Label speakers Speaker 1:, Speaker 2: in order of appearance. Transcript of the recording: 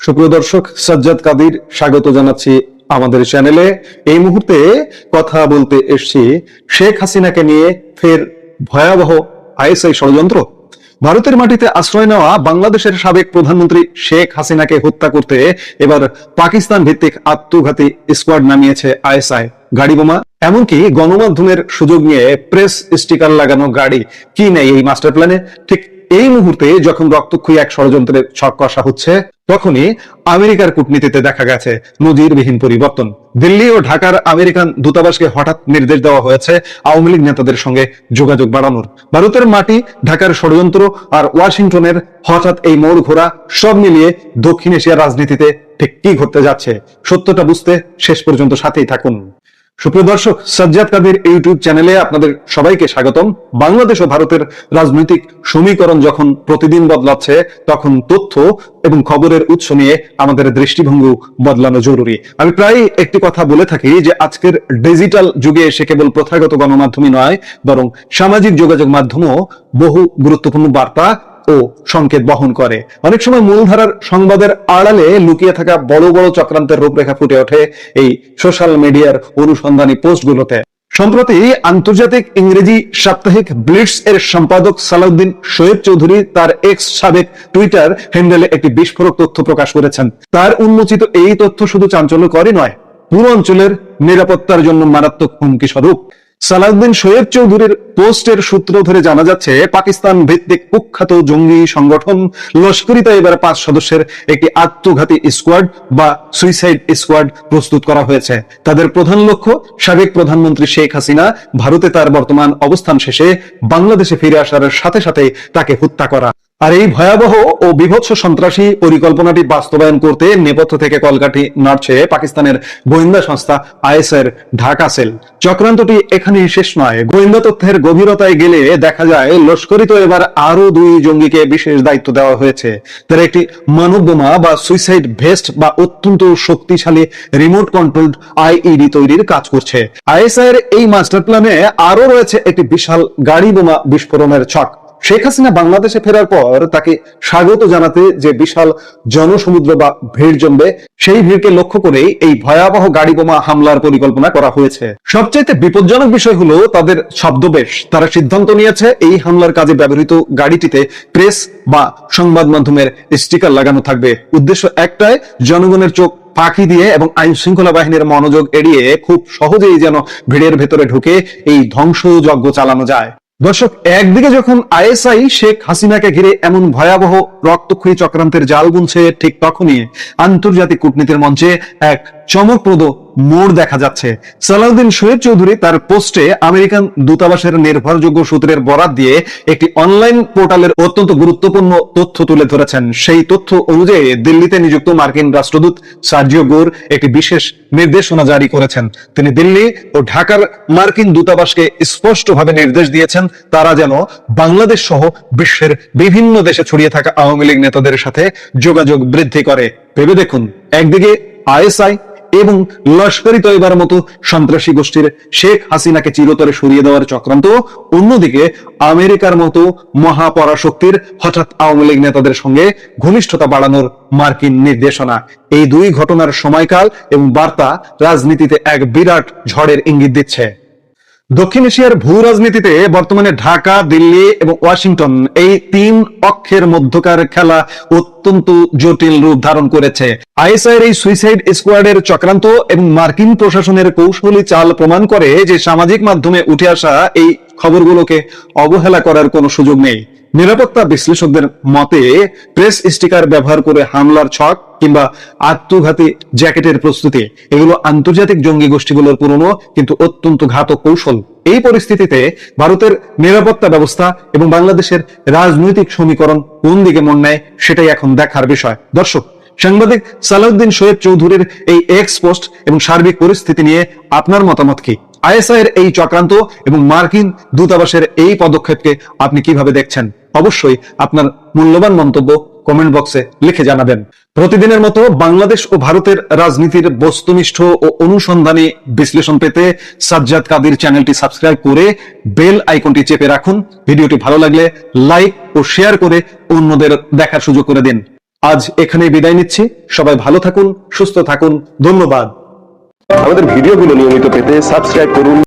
Speaker 1: সুপ্রিয় দর্শক, সাজ্জাদ কাদির স্বাগত জানাচ্ছি আমাদের চ্যানেলে। এই মুহূর্তে কথা বলতে এসেছি শেখ হাসিনাকে নিয়ে ফের ভয়াবহ আইএসআই ষড়যন্ত্র। ভারতের মাটিতে আশ্রয় নেওয়া বাংলাদেশের সাবেক প্রধানমন্ত্রী শেখ হাসিনাকে হত্যা করতে এবার পাকিস্তান ভিত্তিক আত্মঘাতী স্কোয়াড নামিয়েছে আইএসআই। গাড়ি বোমা, এমনকি গণমাধ্যমের সুযোগ নিয়ে প্রেস স্টিকার লাগানো গাড়ি, কি নেই এই মাস্টার প্ল্যানে? ঠিক এই মুহূর্তে যখন রক্তক্ষয়ী এক ষড়যন্ত্রের ছক কষা হচ্ছে, তখনই আমেরিকার কূটনীতিতে দেখা গেছে নজিরবিহীন পরিবর্তন। দিল্লি ও ঢাকার আমেরিকান দূতাবাসকে হঠাৎ নির্দেশ দেওয়া হয়েছে আওয়ামী লীগ নেতাদের সঙ্গে যোগাযোগ বাড়ানোর। ভারতের মাটি, ঢাকার ষড়যন্ত্র আর ওয়াশিংটনের হঠাৎ এই মোড় ঘোরা, সব মিলিয়ে দক্ষিণ এশিয়ার রাজনীতিতে ঠিক কি ঘটতে যাচ্ছে, সত্যটা বুঝতে শেষ পর্যন্ত সাথেই থাকুন। সুপ্রিয় দর্শক, সাজ্জাদ কাদির ইউটিউব চ্যানেলে আপনাদের সবাইকে স্বাগতম। বাংলাদেশ ও ভারতের রাজনৈতিক সমীকরণ যখন প্রতিদিন বদলাচ্ছে, তখন তথ্য এবং খবরের উৎস নিয়ে আমাদের দৃষ্টিভঙ্গি বদলানো জরুরি। আমি প্রায় একটি কথা বলে থাকি যে আজকের ডিজিটাল যুগে এসে কেবল প্রথাগত গণমাধ্যমই নয়, বরং সামাজিক যোগাযোগ মাধ্যমও বহু গুরুত্বপূর্ণ বার্তা ও সংকেত বহন করে। অনেক সময় মূলধারার সংবাদের আড়ালে লুকিয়ে থাকা বড় বড় চক্রান্তের রূপরেখা ফুটে ওঠে এই সোশ্যাল মিডিয়ার অনুসন্ধানী পোস্টগুলোতে। সম্প্রতি আন্তর্জাতিক ইংরেজি সাপ্তাহিক ব্লিটস এর সম্পাদক সালাউদ্দিন শোয়েব চৌধুরী তার এক্স সাবেক টুইটার হ্যান্ডেলে একটি বিস্ফোরক তথ্য প্রকাশ করেছেন। তার উন্মোচিত এই তথ্য শুধু চাঞ্চল্যকরই নয়, পুরো অঞ্চলের নিরাপত্তার জন্য মারাত্মক হুমকি স্বরূপ। সালাউদ্দিন শোয়েব চৌধুরীর পোস্টের সূত্র ধরে জানা যাচ্ছে, পাকিস্তান ভিত্তিক কুখ্যাত জঙ্গি সংগঠন লস্কর ই তৈয়বার 5 সদস্যের একটি আত্মঘাতী স্কোয়াড বা সুইসাইড স্কোয়াড প্রস্তুত করা হয়েছে। তাদের প্রধান লক্ষ্য সাবেক প্রধানমন্ত্রী শেখ হাসিনা ভারতে তার বর্তমান অবস্থান শেষে বাংলাদেশে ফিরে আসার সাথে সাথে তাকে হত্যা করা। আর এই ভয়াবহ ও বীভৎস সন্ত্রাসী পরিকল্পনাটি বাস্তবায়ন করতে নেপথ্য থেকে কলকাঠি নাড়ছে পাকিস্তানের গোয়েন্দা সংস্থা আইএসআই এর ঢাকা সেল। চক্রান্তটি এখানেই শেষ নয়। গোয়েন্দা তথ্যের গভীরতায় গেলে দেখা যায় লস্কর ই তৈয়বার আরো 2 জঙ্গিকে বিশেষ দায়িত্ব দেওয়া হয়েছে। তারা একটি মানব বোমা বা সুইসাইড ভেস্ট বা অত্যন্ত শক্তিশালী রিমোট কন্ট্রোলড আইইডি তৈরির কাজ করছে। আইএসআই এর এই মাস্টার প্ল্যানে আরো রয়েছে একটি বিশাল গাড়ি বোমা বিস্ফোরণের ছক। শেখ হাসিনা বাংলাদেশে ফেরার পর তাকে স্বাগত জানাতে যে বিশাল জনসমুদ্র বা ভিড় জমবে, সেই ভিড়কে লক্ষ্য করে এই ভয়াবহ গাড়ি বোমা হামলার পরিকল্পনা করা হয়েছে। সবচাইতে বিপজ্জনক বিষয় হলো তাদের ছদ্মবেশ। তারা সিদ্ধান্ত নিয়েছে এই হামলার কাজে ব্যবহৃত গাড়িটিতে প্রেস বা সংবাদ মাধ্যমের স্টিকার লাগানো থাকবে। উদ্দেশ্য একটাই, জনগণের চোখ ফাঁকি দিয়ে এবং আইন শৃঙ্খলা বাহিনীর মনোযোগ এড়িয়ে খুব সহজেই যেন ভিড়ের ভেতরে ঢুকে এই ধ্বংসযজ্ঞ চালানো যায়। দর্শক, একদিকে যখন আইএসআই শেখ হাসিনাকে ঘিরে এমন ভয়াবহ রক্তক্ষয়ী চক্রান্তের জাল বুনছে, ঠিক তখনই আন্তর্জাতিক কূটনীতির মঞ্চে এক চমকপ্রদ মোড় দেখা যাচ্ছে। সালাউদ্দিন শোয়েব চৌধুরী তার পোস্টে আমেরিকান দূতাবাসের নির্ভরযোগ্য সূত্রের বরাত দিয়ে একটি অনলাইন পোর্টালের অত্যন্ত গুরুত্বপূর্ণ তথ্য তুলে ধরেছেন। সেই তথ্য অনুযায়ী দিল্লিতে নিযুক্ত মার্কিন রাষ্ট্রদূত সার্জিও গোর একটি বিশেষ নির্দেশনা জারি করেছেন। তিনি দিল্লি ও ঢাকার মার্কিন দূতাবাসকে স্পষ্টভাবে নির্দেশ দিয়েছেন তারা যেন বাংলাদেশ সহ বিশ্বের বিভিন্ন দেশে ছড়িয়ে থাকা আওয়ামী লীগ নেতাদের সাথে যোগাযোগ বৃদ্ধি করে। ভেবে দেখুন, একদিকে আইএসআই এবং লস্কর ই তৈয়বার মতো সন্ত্রাসী গোষ্ঠীর শেখ হাসিনাকে চিরতরে সরিয়ে দেওয়ার চক্রান্ত, অন্যদিকে আমেরিকার মতো মহাপরাশক্তির হঠাৎ আওয়ামী লীগ নেতাদের সঙ্গে ঘনিষ্ঠতা বাড়ানোর মার্কিন নির্দেশনা। এই 2 ঘটনার সময়কাল এবং বার্তা রাজনীতিতে এক বিরাট ঝড়ের ইঙ্গিত দিচ্ছে। দক্ষিণ এশিয়ার ভূ রাজনীতিতে বর্তমানে ঢাকা, দিল্লি এবং ওয়াশিংটন, এই 3 অক্ষের মধ্যকার খেলা অত্যন্ত জটিল রূপ ধারণ করেছে। আইএসআই এর এই সুইসাইড স্কোয়াডের চক্রান্ত এবং মার্কিন প্রশাসনের কৌশলী চাল প্রমাণ করে যে সামাজিক মাধ্যমে উঠে আসা এই খবরগুলোকে অবহেলা করার কোনো সুযোগ নেই। নিরাপত্তা বিশ্লেষকদের মতে প্রেস স্টিকার ব্যবহার করে হামলার ছক কিংবা আত্মঘাতী জ্যাকেটের প্রস্তুতি, এগুলো আন্তর্জাতিক জঙ্গি গোষ্ঠীগুলোর পুরনো কিন্তু অত্যন্ত ঘাতক কৌশল। এই পরিস্থিতিতে ভারতের নিরাপত্তা ব্যবস্থা এবং বাংলাদেশের রাজনৈতিক সমীকরণ কোন দিকে মন নেয়, সেটাই এখন দেখার বিষয়। দর্শক, সাংবাদিক সালাউদ্দিন শোয়েব চৌধুরীর এই এক্স পোস্ট এবং সার্বিক পরিস্থিতি নিয়ে আপনার মতামত কি? আইএসআই এর এই চক্রান্ত এবং মার্কিন দূতাবাসের এই পদক্ষেপকে আপনি কিভাবে দেখছেন? অবশ্যই আপনার মূল্যবান মন্তব্য কমেন্ট বক্সে লিখে জানাবেন। প্রতিদিনের মতো বাংলাদেশ ও ভারতের রাজনীতির বস্তুনিষ্ঠ ও অনুসন্ধানী বিশ্লেষণ পেতে সাজ্জাদ কাদির চ্যানেলটি সাবস্ক্রাইব করে বেল আইকনটি চেপে রাখুন। ভিডিওটি ভালো লাগলে লাইক ও শেয়ার করে অন্যদের দেখার সুযোগ করে দিন। আজ এখানেই বিদায় নিচ্ছি। সবাই ভালো থাকুন, সুস্থ থাকুন। ধন্যবাদ।
Speaker 2: আমাদের ভিডিওগুলো নিয়মিত পেতে সাবস্ক্রাইব করুন।